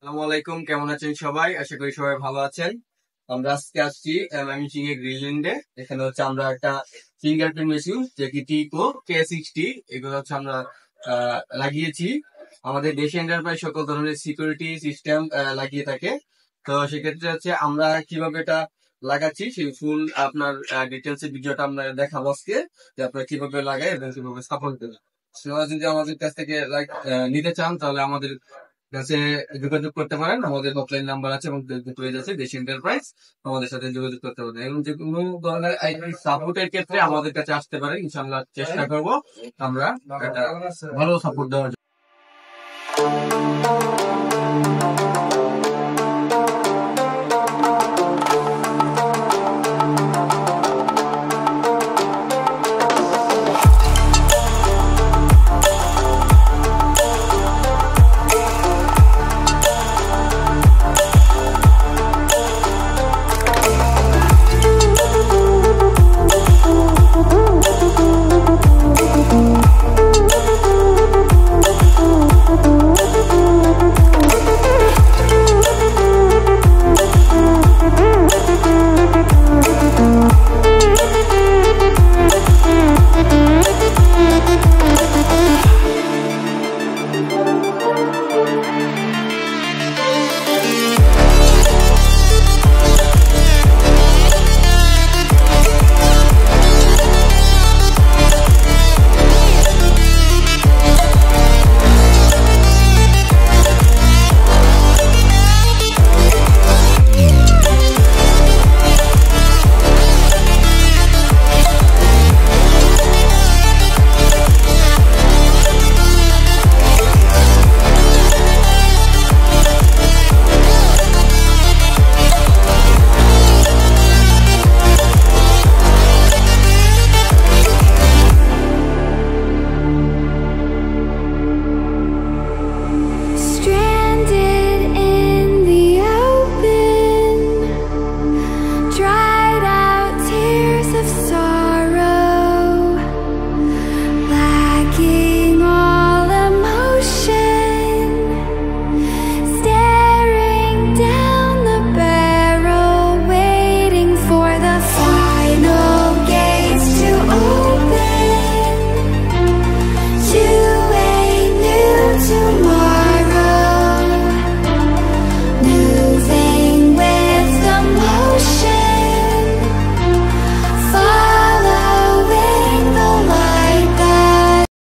আসসালামু আলাইকুম, কেমন আছেন সবাই? আশা করি সবাই ভালো আছেন। আমরা আজকে আসছি ময়মনসিংহ গ্রিনল্যান্ডে। এখানে হচ্ছে আমরা একটা ফিঙ্গারপ্রিন্ট মেশিন যেটি টিকো K60 এগুলো হচ্ছে আমরা লাগিয়েছি। আমাদের দেশি এন্টারপ্রাইজ সকল ধরনের সিকিউরিটি সিস্টেম লাগিয়ে থাকে। তো সেক্ষেত্রে হচ্ছে আমরা কিভাবে এটা লাগাচ্ছি সেই ফুল আপনার ডিটেলস এর ভিডিওটা আমরা দেখাবো আজকে, যে আপনারা কিভাবে লাগাই এবং কিভাবে সাপোর্ট দেবেন। আপনারা যদি আমাদের কাছ থেকে নিতে চান তাহলে আমাদের কাছে যোগাযোগ করতে পারেন। আমাদের অফলাইন নাম্বার আছে এবং পেজ আছে দেশ এন্টারপ্রাইজ, আমাদের সাথে যোগাযোগ করতে পারেন এবং যে কোনো ধরনের সাপোর্টের ক্ষেত্রে আমাদের কাছে আসতে পারেন। ইনশাআল্লাহ চেষ্টা করব আমরা একটা ভালো সাপোর্ট দেওয়ার জন্য।